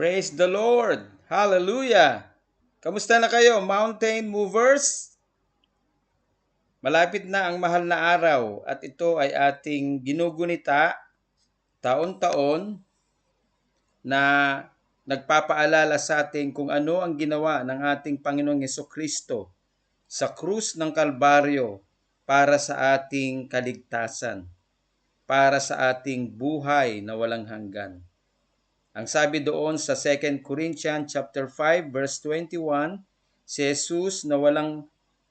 Praise the Lord! Hallelujah! Kamusta na kayo, mountain movers? Malapit na ang mahal na araw at ito ay ating ginugunita taon-taon na nagpapaalala sa atin kung ano ang ginawa ng ating Panginoong Hesukristo sa krus ng Kalbaryo para sa ating kaligtasan, para sa ating buhay na walang hanggan. Ang sabi doon sa 2 Corinthians chapter 5 verse 21, si Jesus na walang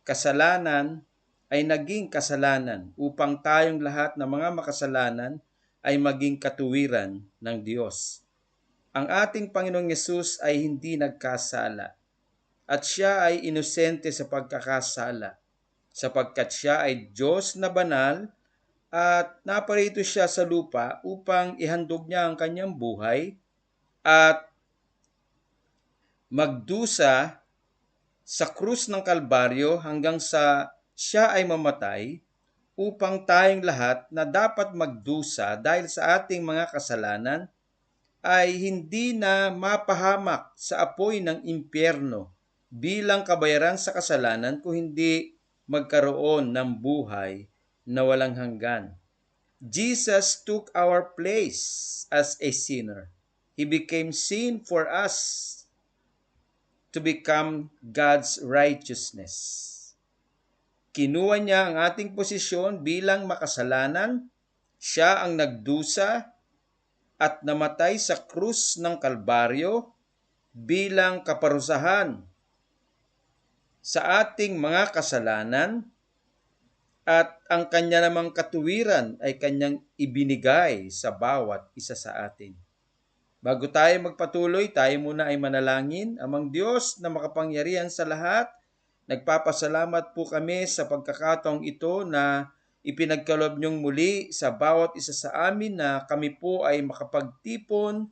kasalanan ay naging kasalanan upang tayong lahat na mga makasalanan ay maging katuwiran ng Diyos. Ang ating Panginoong Yesus ay hindi nagkasala at siya ay inosente sa pagkakasala sapagkat siya ay Diyos na banal at naparito siya sa lupa upang ihandog niya ang kanyang buhay at magdusa sa krus ng Kalbaryo hanggang sa siya ay mamatay upang tayong lahat na dapat magdusa dahil sa ating mga kasalanan ay hindi na mapahamak sa apoy ng impyerno bilang kabayaran sa kasalanan kung hindi magkaroon ng buhay na walang hanggan. Jesus took our place as a sinner. He became sin for us to become God's righteousness. Kinuha niya ang ating posisyon bilang makasalanan. Siya ang nagdusa at namatay sa krus ng Kalbaryo bilang kaparusahan sa ating mga kasalanan at ang kanya namang katuwiran ay kanyang ibinigay sa bawat isa sa atin. Bago tayo magpatuloy, tayo muna ay manalangin. Amang Diyos na makapangyarihan sa lahat, nagpapasalamat po kami sa pagkakataong ito na ipinagkaloob niyong muli sa bawat isa sa amin na kami po ay makapagtipon,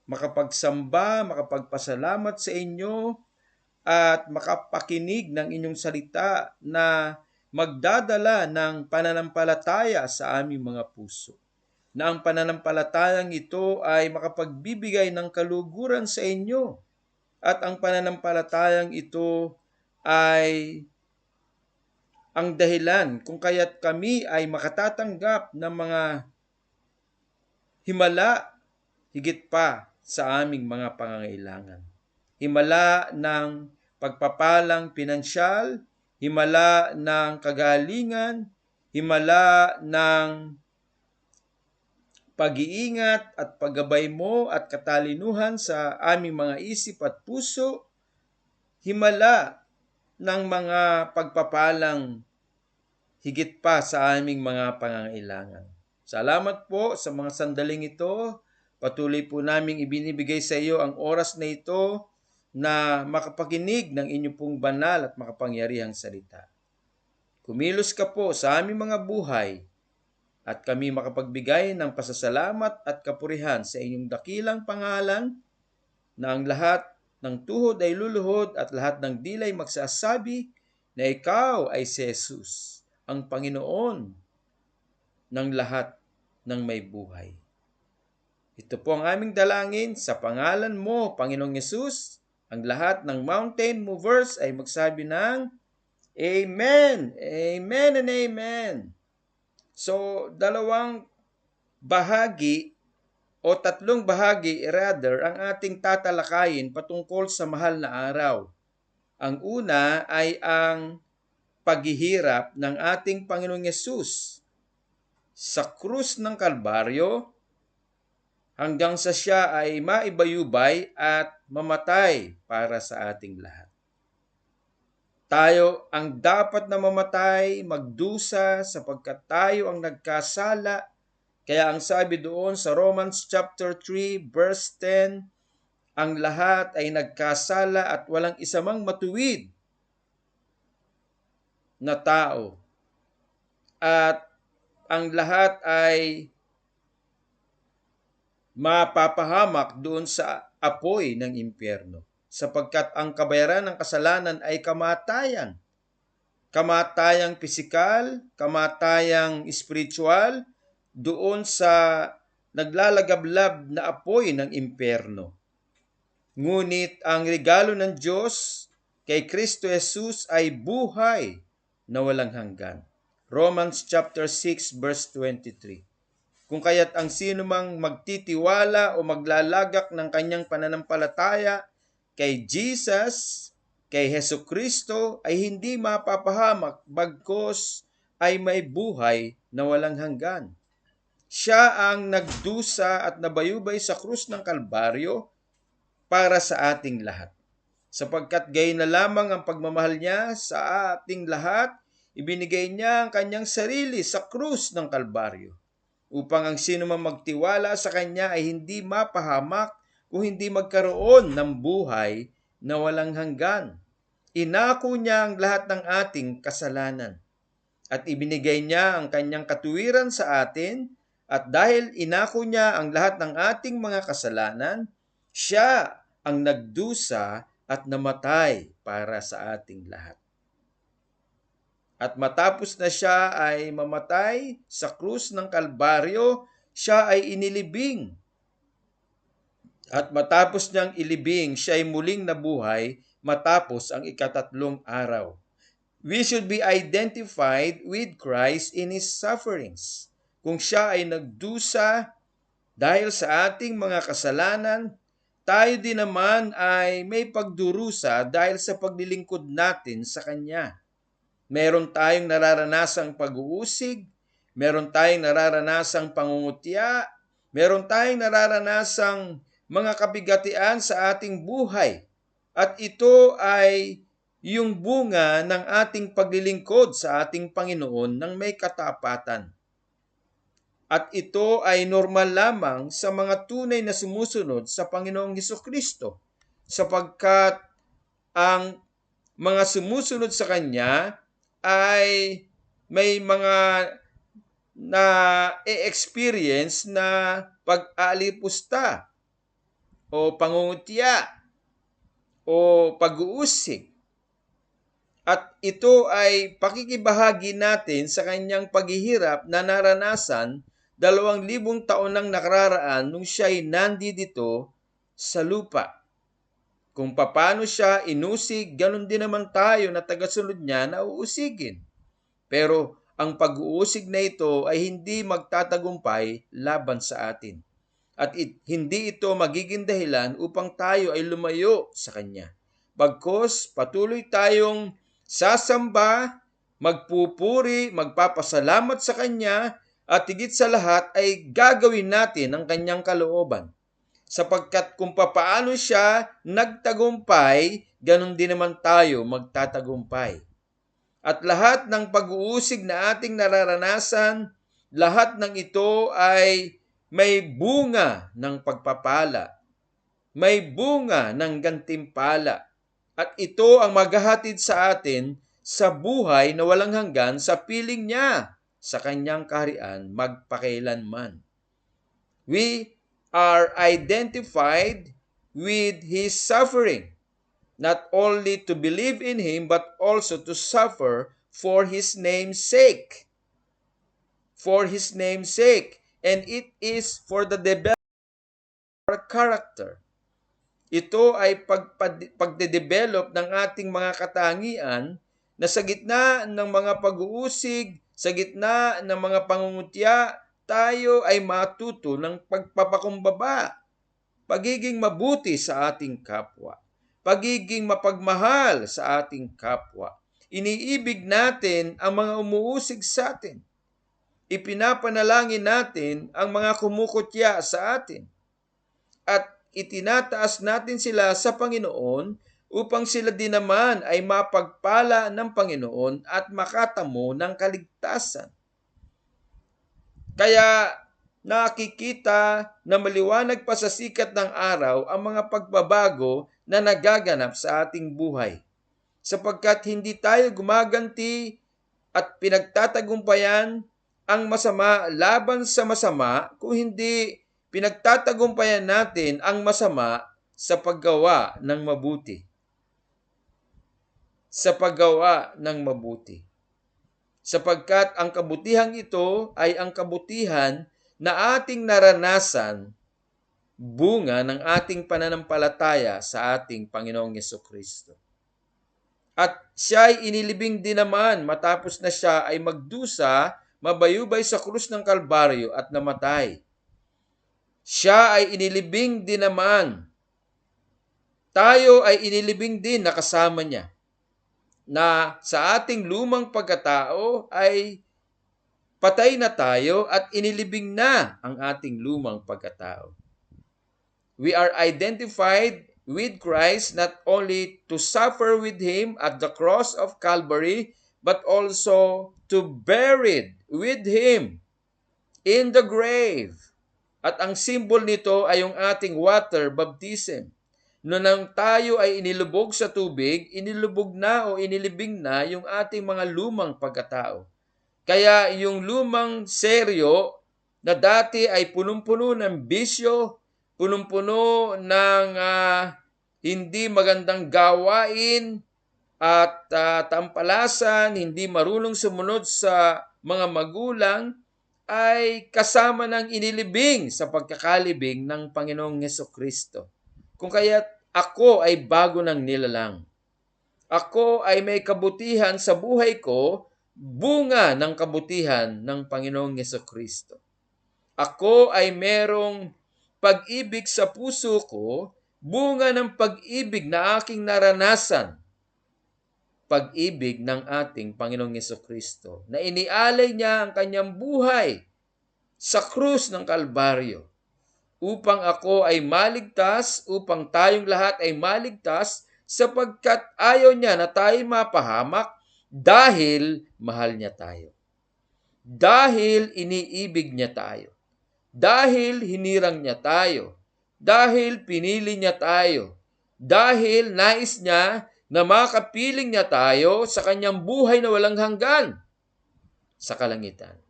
makapagsamba, makapagpasalamat sa inyo at makapakinig ng inyong salita na magdadala ng pananampalataya sa aming mga puso. Na ang pananampalatayang ito ay makapagbibigay ng kaluguran sa inyo at ang pananampalatayang ito ay ang dahilan kung kaya't kami ay makatatanggap ng mga himala higit pa sa aming mga pangangailangan. Himala ng pagpapalang pinansyal, himala ng kagalingan, himala ng pag-iingat at paggabay mo at katalinuhan sa aming mga isip at puso, himala ng mga pagpapalang higit pa sa aming mga pangangailangan. Salamat po sa mga sandaling ito. Patuloy po naming ibinibigay sa iyo ang oras na ito na makapakinig ng inyong pong banal at makapangyarihang salita. Kumilos ka po sa aming mga buhay at kami makapagbigay ng pasasalamat at kapurihan sa inyong dakilang pangalan na ang lahat ng tuhod ay luluhod at lahat ng dilay magsasabi na ikaw ay si Jesus, ang Panginoon ng lahat ng may buhay. Ito po ang aming dalangin sa pangalan mo, Panginoong Yesus. Ang lahat ng mountain movers ay magsabi ng Amen, Amen, and Amen. So, dalawang bahagi o tatlong bahagi rather ang ating tatalakayin patungkol sa mahal na araw. Ang una ay ang paghihirap ng ating Panginoong Yesus sa krus ng Kalbaryo hanggang sa siya ay maibayubay at mamatay para sa ating lahat. Tayo ang dapat na mamatay, magdusa sapagkat tayo ang nagkasala. Kaya ang sabi doon sa Romans chapter 3 verse 10, ang lahat ay nagkasala at walang isa mang matuwid na tao. At ang lahat ay mapapahamak doon sa apoy ng impyerno. Sapagkat ang kabayaran ng kasalanan ay kamatayan. Kamatayang pisikal, kamatayang espiritual, doon sa naglalagablab na apoy ng impyerno. Ngunit ang regalo ng Diyos kay Kristo Jesus ay buhay na walang hanggan. Romans chapter 6 verse 23. Kung kaya't ang sino mang magtitiwala o maglalagak ng kanyang pananampalataya kay Jesus, kay Hesus Kristo ay hindi mapapahamak bagkos ay may buhay na walang hanggan. Siya ang nagdusa at nabayubay sa krus ng Kalbaryo para sa ating lahat. Sapagkat gayon na lamang ang pagmamahal niya sa ating lahat, ibinigay niya ang kanyang sarili sa krus ng Kalbaryo, upang ang sino man magtiwala sa kanya ay hindi mapahamak kung hindi magkaroon ng buhay na walang hanggan. Inako niya ang lahat ng ating kasalanan at ibinigay niya ang kanyang katuwiran sa atin, at dahil inako niya ang lahat ng ating mga kasalanan, siya ang nagdusa at namatay para sa ating lahat. At matapos na siya ay mamatay sa krus ng Kalbaryo, siya ay inilibing. At matapos niyang ilibing, siya ay muling nabuhay matapos ang ikatatlong araw. We should be identified with Christ in His sufferings. Kung siya ay nagdusa dahil sa ating mga kasalanan, tayo din naman ay may pagdurusa dahil sa paglilingkod natin sa Kanya. Meron tayong nararanasang pag-uusig, meron tayong nararanasang pangungutya, meron tayong nararanasang mga kabigatian sa ating buhay. At ito ay yung bunga ng ating paglilingkod sa ating Panginoon ng may katapatan. At ito ay normal lamang sa mga tunay na sumusunod sa Panginoong Hesukristo, sapagkat ang mga sumusunod sa Kanya ay may mga na-experience na pag-aalipusta o pangungutya o pag-uusig. At ito ay pakikibahagi natin sa kanyang paghihirap na naranasan 2,000 taon nang nakararaan nung siya'y nandito sa lupa. Kung paano siya inusig, ganun din naman tayo na tagasunod niya na uusigin. Pero ang pag-uusig na ito ay hindi magtatagumpay laban sa atin. At hindi ito magiging dahilan upang tayo ay lumayo sa Kanya. Bagkus patuloy tayong sasamba, magpupuri, magpapasalamat sa Kanya, at higit sa lahat ay gagawin natin ang Kanyang kalooban. Sapagkat kung papaano siya nagtagumpay, ganun din naman tayo magtatagumpay. At lahat ng pag-uusig na ating nararanasan, lahat ng ito ay may bunga ng pagpapala, may bunga ng gantimpala. At ito ang maghahatid sa atin sa buhay na walang hanggan sa piling niya sa kanyang kaharian magpakailanman. We are identified with His suffering, not only to believe in Him but also to suffer for His name's sake. For His name's sake. And it is for the development of our character. Ito ay pagdedevelop ng ating mga katangian na sa gitna ng mga pag-uusig, sa gitna ng mga pangungutya, tayo ay matuto ng pagpapakumbaba, pagiging mabuti sa ating kapwa, pagiging mapagmahal sa ating kapwa. Iniibig natin ang mga umuusig sa atin. Ipinapanalangin natin ang mga kumukutya sa atin. At itinataas natin sila sa Panginoon upang sila din naman ay mapagpala ng Panginoon at makatamo ng kaligtasan. Kaya nakikita na maliwanag pa sa sikat ng araw ang mga pagbabago na nagaganap sa ating buhay. Sapagkat hindi tayo gumaganti at pinagtatagumpayan ang masama laban sa masama, kung hindi pinagtatagumpayan natin ang masama sa paggawa ng mabuti. Sa paggawa ng mabuti. Sapagkat ang kabutihang ito ay ang kabutihan na ating naranasan bunga ng ating pananampalataya sa ating Panginoong Jesucristo. At siya ay inilibing din naman matapos na siya ay magdusa, mabayubay sa krus ng Kalbaryo at namatay. Siya ay inilibing din naman. Tayo ay inilibing din na kasama niya, na sa ating lumang pagkatao ay patay na tayo at inilibing na ang ating lumang pagkatao. We are identified with Christ not only to suffer with Him at the cross of Calvary, but also to buried with Him in the grave. At ang symbol nito ay yung ating water baptism. Noon nang tayo ay inilubog sa tubig, inilubog na o inilibing na yung ating mga lumang pagkatao. Kaya yung lumang seryo na dati ay punong-puno ng bisyo, punong-puno ng hindi magandang gawain at tampalasan, hindi marunong sumunod sa mga magulang, ay kasama ng inilibing sa pagkakalibing ng Panginoong Jesucristo. Kung kaya't ako ay bago ng nilalang. Ako ay may kabutihan sa buhay ko, bunga ng kabutihan ng Panginoong Jesucristo. Ako ay merong pag-ibig sa puso ko, bunga ng pag-ibig na aking naranasan. Pag-ibig ng ating Panginoong Jesucristo na inialay niya ang kanyang buhay sa krus ng Kalbaryo upang ako ay maligtas, upang tayong lahat ay maligtas, sapagkat ayaw niya na tayo mapahamak dahil mahal niya tayo. Dahil iniibig niya tayo. Dahil hinirang niya tayo. Dahil pinili niya tayo. Dahil nais niya na makapiling niya tayo sa kanyang buhay na walang hanggan sa kalangitan.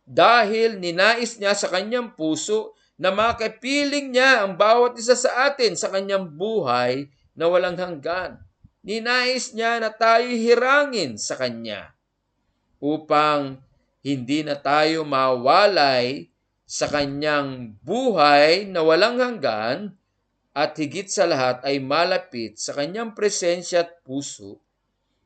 Dahil ninais niya sa kanyang puso na makapiling niya ang bawat isa sa atin sa kanyang buhay na walang hanggan. Ninais niya na tayo hirangin sa kanya upang hindi na tayo mawalay sa kanyang buhay na walang hanggan at higit sa lahat ay malapit sa kanyang presensya at puso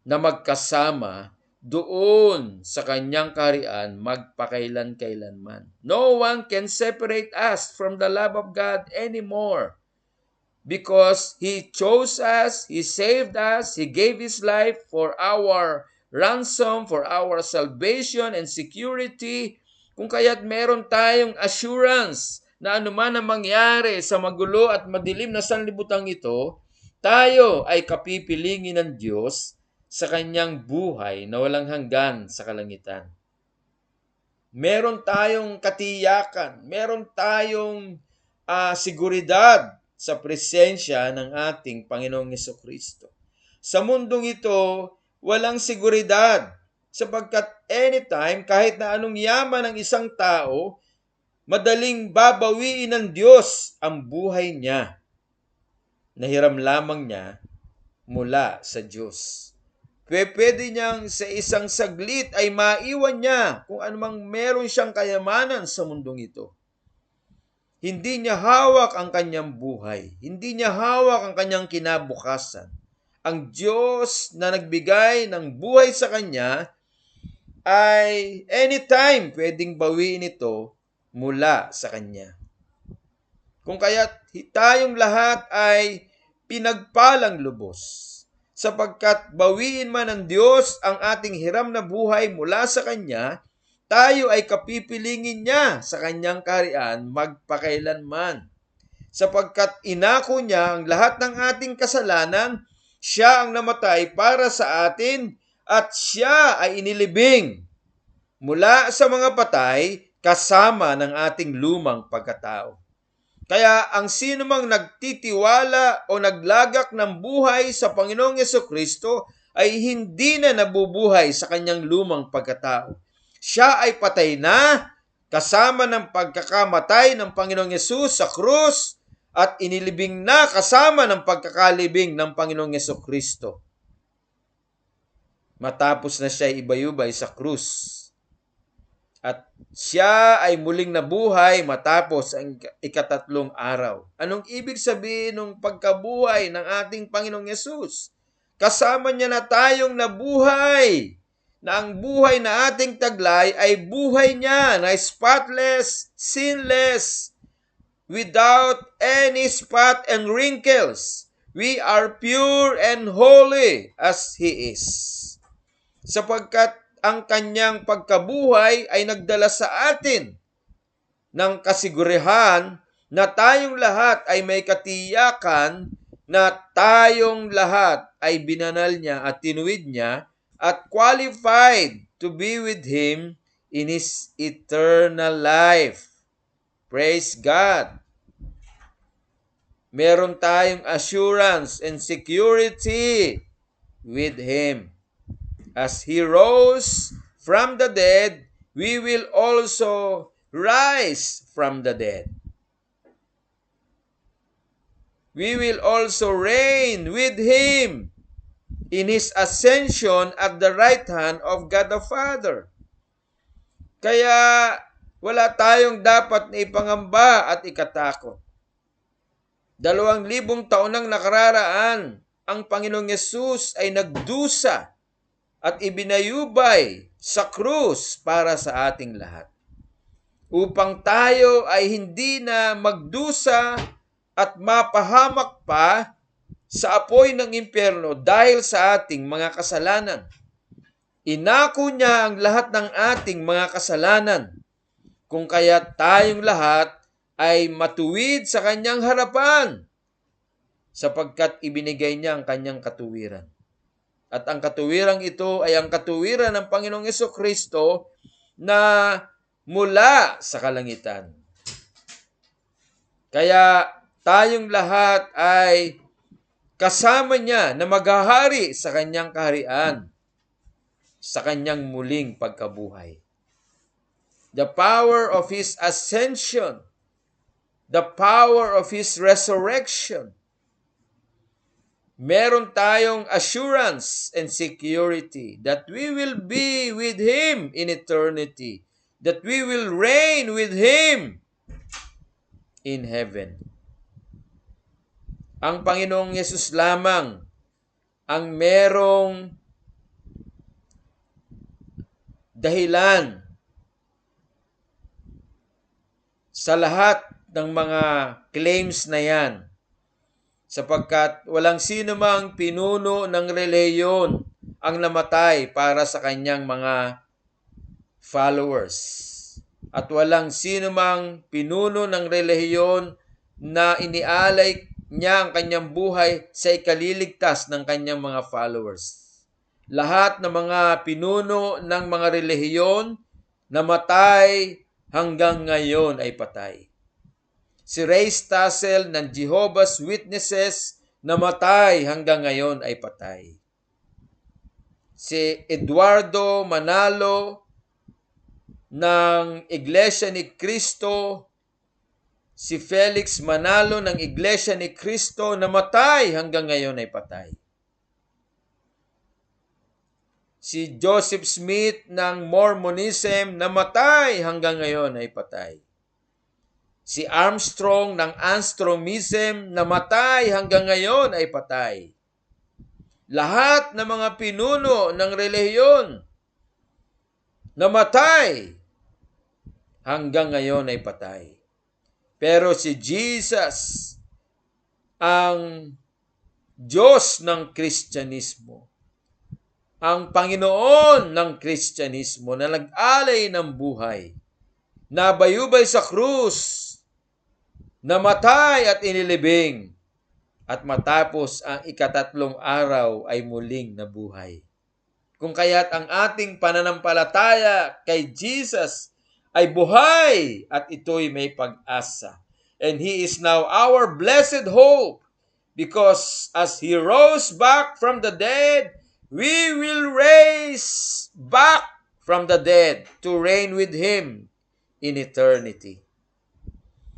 na magkasama doon sa kanyang kaharian magpakailan-kailanman. No one can separate us from the love of God anymore because He chose us, He saved us, He gave His life for our ransom, for our salvation and security. Kung kaya't meron tayong assurance na anuman ang mangyari sa magulo at madilim na sanlibutan ito, tayo ay kapipilingin ng Diyos sa kanyang buhay na walang hanggan sa kalangitan. Meron tayong katiyakan, meron tayong seguridad sa presensya ng ating Panginoong Jesucristo. Sa mundong ito, walang seguridad sapagkat anytime, kahit na anong yaman ng isang tao, madaling babawiin ng Diyos ang buhay niya. Nahiram lamang niya mula sa Diyos. Pwede niyang sa isang saglit ay maiwan niya kung anumang meron siyang kayamanan sa mundong ito. Hindi niya hawak ang kanyang buhay. Hindi niya hawak ang kanyang kinabukasan. Ang Diyos na nagbigay ng buhay sa kanya ay anytime pwedeng bawiin ito mula sa kanya. Kung kaya't tayong lahat ay pinagpalang lubos, sapagkat bawiin man ng Diyos ang ating hiram na buhay mula sa Kanya, tayo ay kapipilingin niya sa kanyang kaharian magpakailanman. Sapagkat inako niya ang lahat ng ating kasalanan, siya ang namatay para sa atin at siya ay inilibing mula sa mga patay kasama ng ating lumang pagkatao. Kaya ang sino mang nagtitiwala o naglagak ng buhay sa Panginoong Jesucristo ay hindi na nabubuhay sa kanyang lumang pagkatao. Siya ay patay na kasama ng pagkakamatay ng Panginoong Yesus sa krus at inilibing na kasama ng pagkakalibing ng Panginoong Jesucristo. Matapos na siya ibayubay sa krus At siya ay muling nabuhay matapos ang ikatatlong araw. Anong ibig sabihin ng pagkabuhay ng ating Panginoong Yesus? Kasama niya na tayong nabuhay, na ang buhay na ating taglay ay buhay niya na spotless, sinless, without any spot and wrinkles. We are pure and holy as He is. Sapagkat ang kanyang pagkabuhay ay nagdala sa atin ng kasigurihan na tayong lahat ay may katiyakan na tayong lahat ay binanal niya at tinuwid niya at qualified to be with Him in His eternal life. Praise God! Meron tayong assurance and security with Him. As He rose from the dead, we will also rise from the dead. We will also reign with Him in His ascension at the right hand of God the Father. Kaya wala tayong dapat na ipangamba at ikatakot. 2,000 taon nang nakararaan, ang Panginoong Yesus ay nagdusa at ibinayubay sa krus para sa ating lahat. Upang tayo ay hindi na magdusa at mapahamak pa sa apoy ng impyerno dahil sa ating mga kasalanan. Inako niya ang lahat ng ating mga kasalanan, kung kaya tayong lahat ay matuwid sa kanyang harapan, sapagkat ibinigay niya ang kanyang katuwiran. At ang katuwirang ito ay ang katuwiran ng Panginoong Jesucristo na mula sa kalangitan. Kaya tayong lahat ay kasama niya na maghahari sa kanyang kaharian, sa kanyang muling pagkabuhay. The power of His ascension, the power of His resurrection. Meron tayong assurance and security that we will be with Him in eternity, that we will reign with Him in heaven. Ang Panginoong Yesus lamang ang merong dahilan sa lahat ng mga claims na yan, sapagkat walang sino mang pinuno ng relihiyon ang namatay para sa kanyang mga followers. At walang sino mang pinuno ng relihiyon na inialay niya ang kanyang buhay sa ikaliligtas ng kanyang mga followers. Lahat ng mga pinuno ng mga relihiyon namatay hanggang ngayon ay patay. Si Ray Stassel ng Jehovah's Witnesses namatay hanggang ngayon ay patay. Si Eduardo Manalo ng Iglesia ni Cristo, si Felix Manalo ng Iglesia ni Cristo namatay hanggang ngayon ay patay. Si Joseph Smith ng Mormonism namatay hanggang ngayon ay patay. Si Armstrong ng Armstrongism namatay hanggang ngayon ay patay. Lahat ng mga pinuno ng relihiyon namatay hanggang ngayon ay patay. Pero si Jesus, ang Diyos ng Kristyanismo, ang Panginoon ng Kristyanismo na nag-alay ng buhay, nabayubay sa krus, namatay at inilibing, at matapos ang ikatatlong araw ay muling nabuhay. Kung kaya't ang ating pananampalataya kay Jesus ay buhay at ito'y may pag-asa. And He is now our blessed hope, because as He rose back from the dead, we will raise back from the dead to reign with Him in eternity.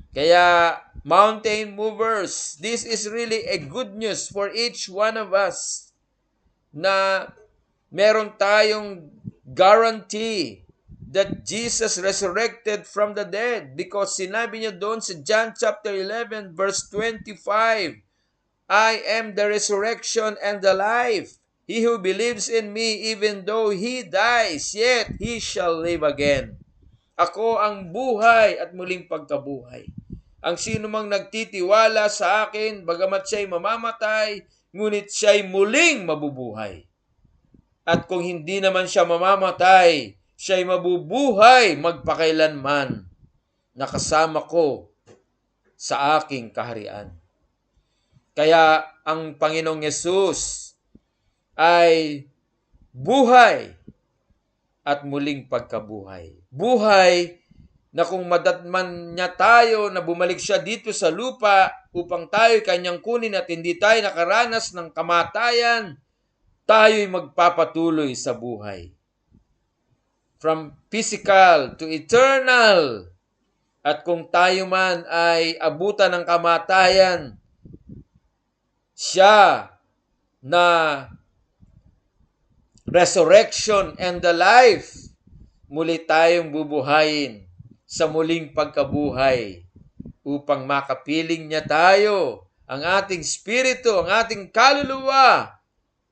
Kaya, mountain movers, this is really a good news for each one of us na meron tayong guarantee that Jesus resurrected from the dead, because sinabi niya doon sa John chapter 11 verse 25, I am the resurrection and the life. He who believes in me, even though he dies, yet he shall live again. Ako ang buhay at muling pagkabuhay. Ang sino mang nagtitiwala sa akin, bagamat siya'y mamamatay, ngunit siya'y muling mabubuhay. At kung hindi naman siya mamamatay, siya'y mabubuhay magpakailanman, nakasama ko sa aking kaharian. Kaya ang Panginoong Yesus ay buhay at muling pagkabuhay. Buhay na kung madatman niya tayo na bumalik siya dito sa lupa upang tayo kanyang kunin at hindi tayo nakaranas ng kamatayan, tayo'y magpapatuloy sa buhay. From physical to eternal. At kung tayo man ay abutan ng kamatayan, siya na resurrection and the life, muli tayong bubuhayin sa muling pagkabuhay upang makapiling niya tayo, ang ating spirito, ang ating kaluluwa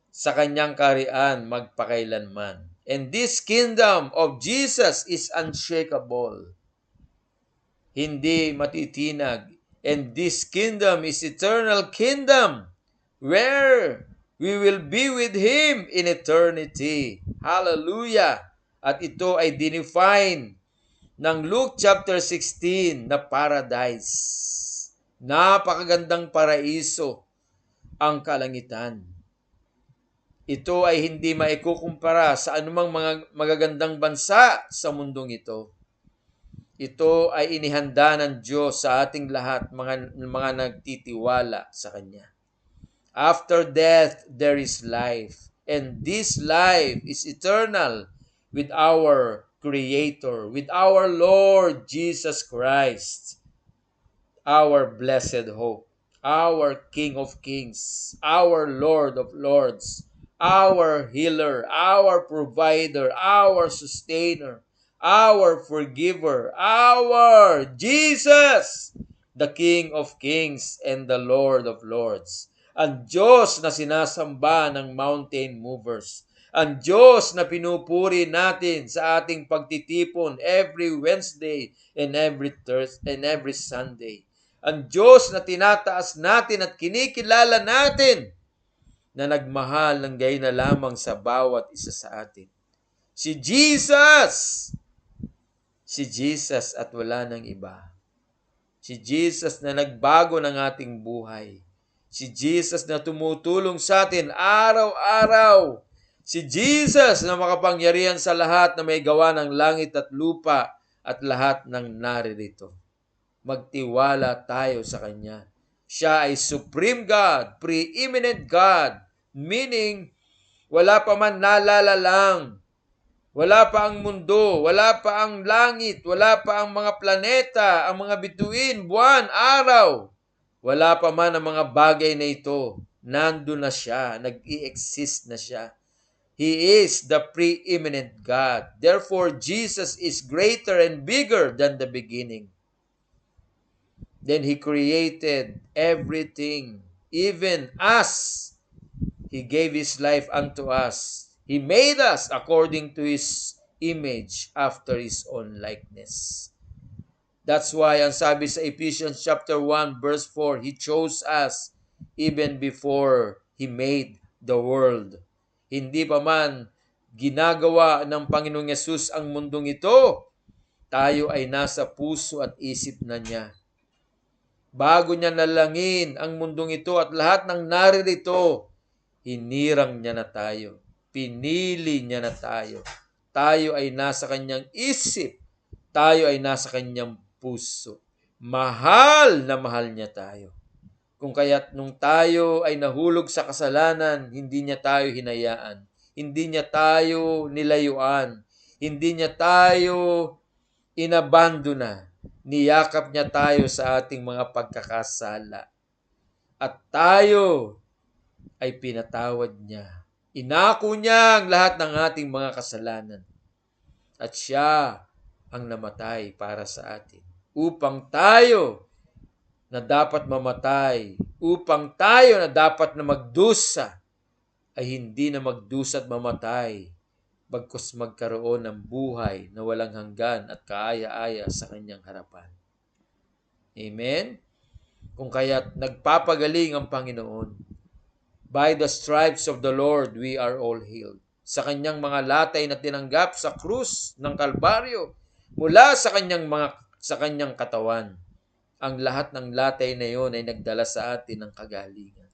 sa kanyang kaharian magpakailanman. And this kingdom of Jesus is unshakable. Hindi matitinag. And this kingdom is eternal kingdom where we will be with Him in eternity. Hallelujah! At ito ay dinefine ng Luke chapter 16 na paradise. Napakagandang paraiso ang kalangitan. Ito ay hindi maikukumpara sa anumang mga magagandang bansa sa mundong ito. Ito ay inihanda ng Diyos sa ating lahat, mga nagtitiwala sa Kanya. After death, there is life. And this life is eternal with our Creator, with our Lord Jesus Christ, our blessed hope, our King of Kings, our Lord of Lords, our healer, our provider, our sustainer, our forgiver, our Jesus, the King of Kings and the Lord of Lords. Ang Diyos na sinasamba ng mountain movers. Ang Diyos na pinupuri natin sa ating pagtitipon every Wednesday and every Thursday and every Sunday. Ang Diyos na tinataas natin at kinikilala natin na nagmahal ng gayon na lamang sa bawat isa sa atin. Si Jesus! Si Jesus at wala nang iba. Si Jesus na nagbago ng ating buhay. Si Jesus na tumutulong sa atin araw-araw. Si Jesus na makapangyarihan sa lahat na may gawa ng langit at lupa at lahat ng naririto. Magtiwala tayo sa Kanya. Siya ay Supreme God, Preeminent God, meaning wala pa man nalalalang, wala pa ang mundo, wala pa ang langit, wala pa ang mga planeta, ang mga bituin, buwan, araw. Wala pa man ang mga bagay na ito. Nandun na siya, nag-i-exist na siya. He is the preeminent God. Therefore, Jesus is greater and bigger than the beginning. Then He created everything, even us. He gave His life unto us. He made us according to His image after His own likeness. That's why ang sabi sa Ephesians chapter 1 verse 4, He chose us even before He made the world. Hindi pa man ginagawa ng Panginoong Yesus ang mundong ito, tayo ay nasa puso at isip na niya. Bago niya nalangin ang mundong ito at lahat ng naririto, hinirang niya na tayo. Pinili niya na tayo. Tayo ay nasa kanyang isip. Tayo ay nasa kanyang puso. Mahal na mahal niya tayo. Kung kaya't nung tayo ay nahulog sa kasalanan, hindi niya tayo hinayaan. Hindi niya tayo nilayuan. Hindi niya tayo inabandona. Niyakap niya tayo sa ating mga pagkakasala. At tayo ay pinatawad niya. Inako niya ang lahat ng ating mga kasalanan. At siya ang namatay para sa atin. Upang tayo na dapat mamatay, upang tayo na dapat na magdusa, ay hindi na magdusa at mamatay, bagkus magkaroon ng buhay na walang hanggan at kaaya-aya sa kanyang harapan. Amen? Kung kaya't nagpapagaling ang Panginoon. By the stripes of the Lord, we are all healed. Sa kanyang mga latay na tinanggap sa krus ng Kalbaryo, mula sa kanyang katawan, ang lahat ng latay na iyon ay nagdala sa atin ng kagalingan.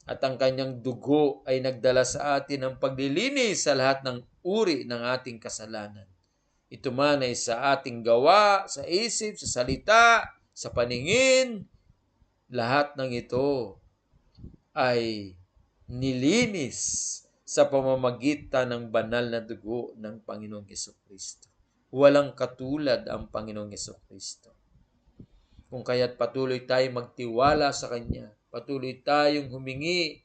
At ang kanyang dugo ay nagdala sa atin ng paglilinis sa lahat ng uri ng ating kasalanan. Ito man ay sa ating gawa, sa isip, sa salita, sa paningin, lahat ng ito ay nilinis sa pamamagitan ng banal na dugo ng Panginoong Jesucristo. Walang katulad ang Panginoong Jesucristo. Kung kaya't patuloy tayong magtiwala sa Kanya, patuloy tayong humingi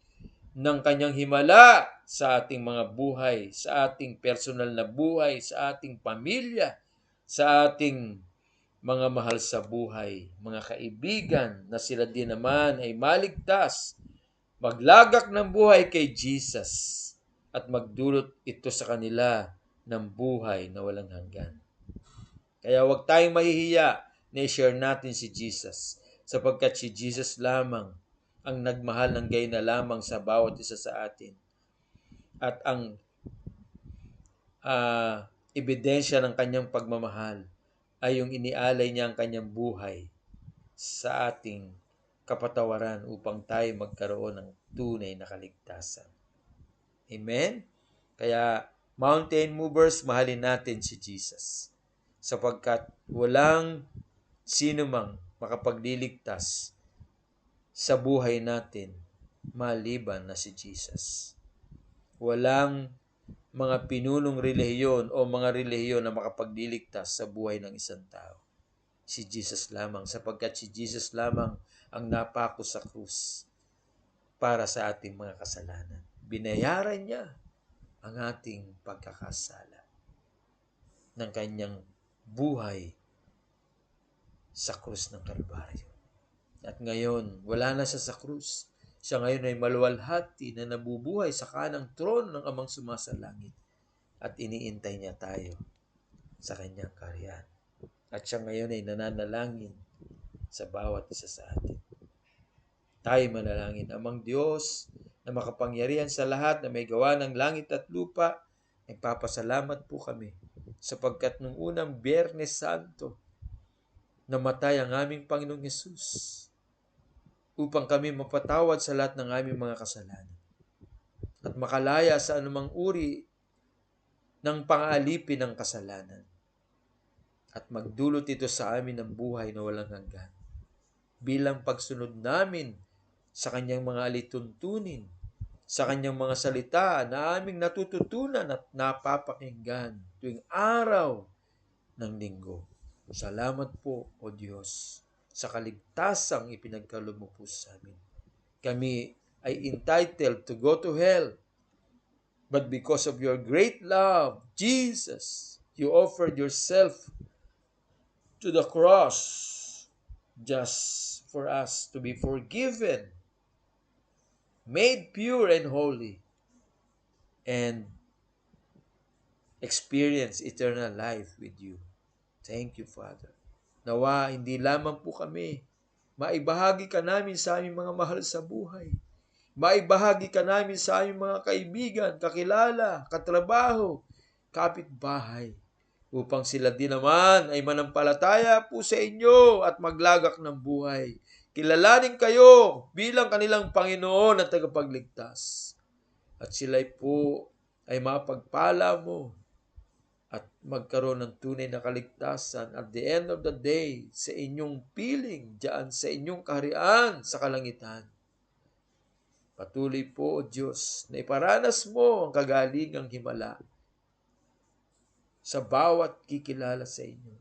ng Kanyang himala sa ating mga buhay, sa ating personal na buhay, sa ating pamilya, sa ating mga mahal sa buhay, mga kaibigan na sila din naman ay maligtas, maglagak ng buhay kay Jesus at magdulot ito sa kanila ng buhay na walang hanggan. Kaya huwag tayong mahihiya na i-share natin si Jesus, sapagkat si Jesus lamang ang nagmahal ng gayon na lamang sa bawat isa sa atin. At ang ebidensya ng kanyang pagmamahal ay yung inialay niya ang kanyang buhay sa ating kapatawaran upang tayo magkaroon ng tunay na kaligtasan. Amen? Kaya, mountain movers, mahalin natin si Jesus. Sapagkat walang sino mang makapagliligtas sa buhay natin maliban na si Jesus. Walang mga pinunong relihiyon o mga relihiyon na makapagliligtas sa buhay ng isang tao. Si Jesus lamang, sapagkat si Jesus lamang ang napako sa krus para sa ating mga kasalanan. Binayaran niya ang ating pagkakasala ng kanyang buhay sa krus ng Kalbaryo. At ngayon, wala na siya sa krus. Siya ngayon ay maluwalhati na nabubuhay sa kanang trono ng Amang sumasalangit. At iniintay niya tayo sa kanyang kaharian. At siya ngayon ay nananalangin sa bawat isa sa atin. Tayo manalangin. Amang Diyos na makapangyarihan sa lahat na may gawa ng langit at lupa, nagpapasalamat po kami sapagkat nung unang Biyernes Santo, namatay ang aming Panginoong Hesus upang kami mapatawad sa lahat ng aming mga kasalanan at makalaya sa anumang uri ng pang-aalipin ng kasalanan at magdulot ito sa amin ng buhay na walang hanggan bilang pagsunod namin sa kanyang mga alituntunin, sa kanyang mga salita na aming natututunan at napapakinggan tuwing araw ng linggo. Salamat po, O Diyos, sa kaligtasang ipinagkaloob mo po sa amin. Kami ay entitled to go to hell, but because of your great love, Jesus, you offered yourself to the cross just for us to be forgiven, made pure and holy, and experience eternal life with you. Thank you, Father. Nawa, hindi lamang po kami, maibahagi ka namin sa aming mga mahal sa buhay. Maibahagi ka namin sa aming mga kaibigan, kakilala, katrabaho, kapitbahay, upang sila din naman ay manampalataya po sa inyo at maglagak ng buhay. Kilalanin kayo bilang kanilang Panginoon at tagapagligtas. At sila po ay mapagpala mo at magkaroon ng tunay na kaligtasan at the end of the day sa inyong piling diyan sa inyong kaharian sa kalangitan. Patuloy po, O Diyos, na iparanas mo ang kagalingang himala sa bawat kikilala sa inyo.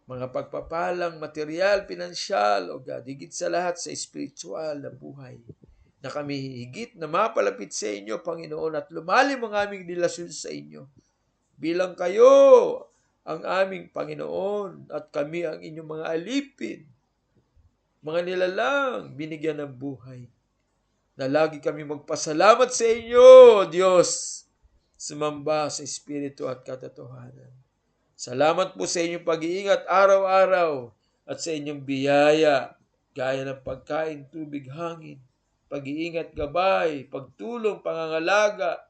Mga pagpapalang material, pinansyal, O God, higit sa lahat sa spiritual na buhay. na kami higit na mapalapit sa inyo, Panginoon, at lumalim ang aming relasyon sa inyo. Bilang kayo ang aming Panginoon at kami ang inyong mga alipin, mga nilalang binigyan ng buhay, na lagi kami magpasalamat sa inyo, Diyos, sumamba sa Espiritu at katotohanan. Salamat po sa inyong pag-iingat araw-araw at sa inyong biyaya, gaya ng pagkain, tubig, hangin, pag-iingat, gabay, pagtulong, pangangalaga,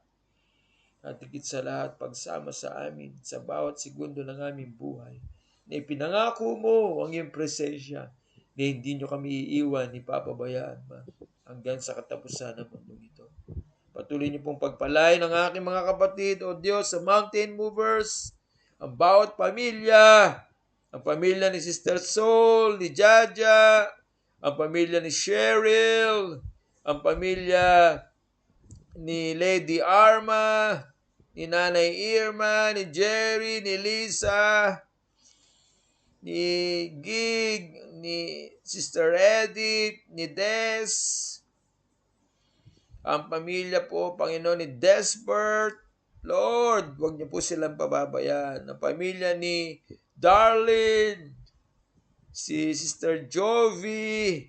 at higit sa lahat, pagsama sa amin sa bawat segundo ng aming buhay, na ipinangako mo ang iyong presensya, na hindi nyo kami iiwan, ipapabayaan man, hanggang sa katapusan ng mundo ito. Patuloy niyo pong pagpalain ang aking mga kapatid, O Diyos, sa Mountain Movers, ang bawat pamilya, ang pamilya ni Sister Sol, ni Jaja, ang pamilya ni Cheryl, ang pamilya ni Lady Arma, ni Nanay Irma, ni Jerry, ni Lisa, ni Gig, ni Sister Edith, ni Des, ang pamilya po, Panginoon, ni Desbert. Lord, huwag niyo po silang pababayaan. Ang pamilya ni Darlene, si Sister Jovi.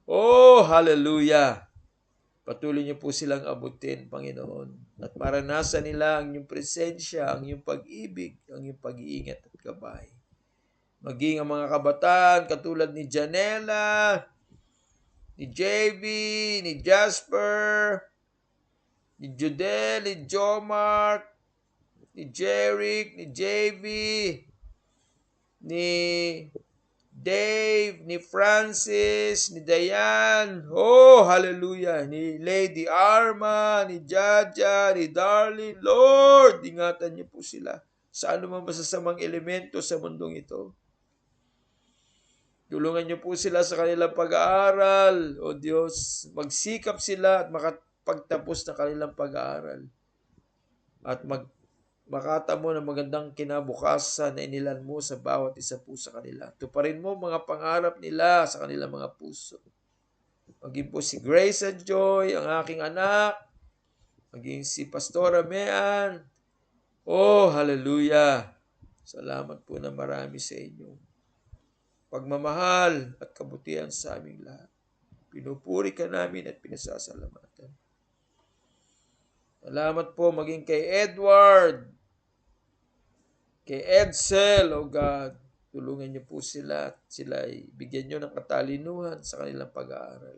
Oh, hallelujah. Patuloy niyo po silang abutin, Panginoon. At maranasan nila ang iyong presensya, ang iyong pag-ibig, ang iyong pag-iingat at gabay. Maging ang mga kabataan katulad ni Janela, ni JB, ni Jasper, ni Judel, ni Jomark, ni Jeric, ni JV, ni Dave, ni Francis, ni Diane, oh, hallelujah, ni Lady Arma, ni Jaja, ni Darlene. Lord, ingatan niyo po sila sa anumang masasamang elemento sa mundong ito. Tulungan niyo po sila sa kanilang pag-aaral. O Diyos, magsikap sila at makapagtapos ng kanilang pag-aaral. At makatamo ng magandang kinabukasan na inilan mo sa bawat isa po sa kanila. Tuparin mo mga pangarap nila sa kanilang mga puso. Maging po si Grace and Joy, ang aking anak. Maging si Pastora Mean. Oh, hallelujah. Salamat po na marami sa inyo. Pagmamahal at kabutihan sa aming lahat. Pinupuri ka namin at pinasasalamatan. Salamat po maging kay Edward, kay Edsel, O God. Tulungan niyo po sila at sila ay bigyan niyo ng katalinuhan sa kanilang pag-aaral.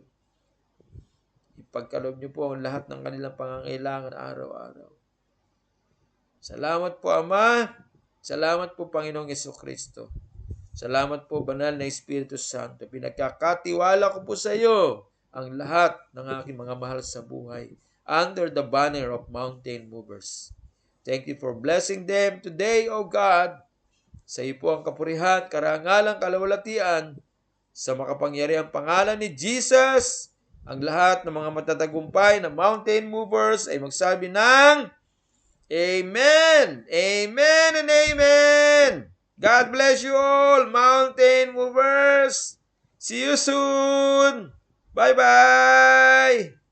Ipagkaloob niyo po ang lahat ng kanilang pangangailangan araw-araw. Salamat po, Ama. Salamat po, Panginoong Jesucristo. Salamat po, Banal na Espiritu Santo. Pinagkakatiwala ko po sa iyo ang lahat ng aking mga mahal sa buhay under the banner of Mountain Movers. Thank you for blessing them today, O God. Sa iyo po ang kapurihan, karangalan, kalawalatian, sa makapangyarihang pangalan ni Jesus. Ang lahat ng mga matatagumpay na Mountain Movers ay magsabi ng Amen! Amen and Amen! God bless you all, Mountain Movers. See you soon. Bye-bye.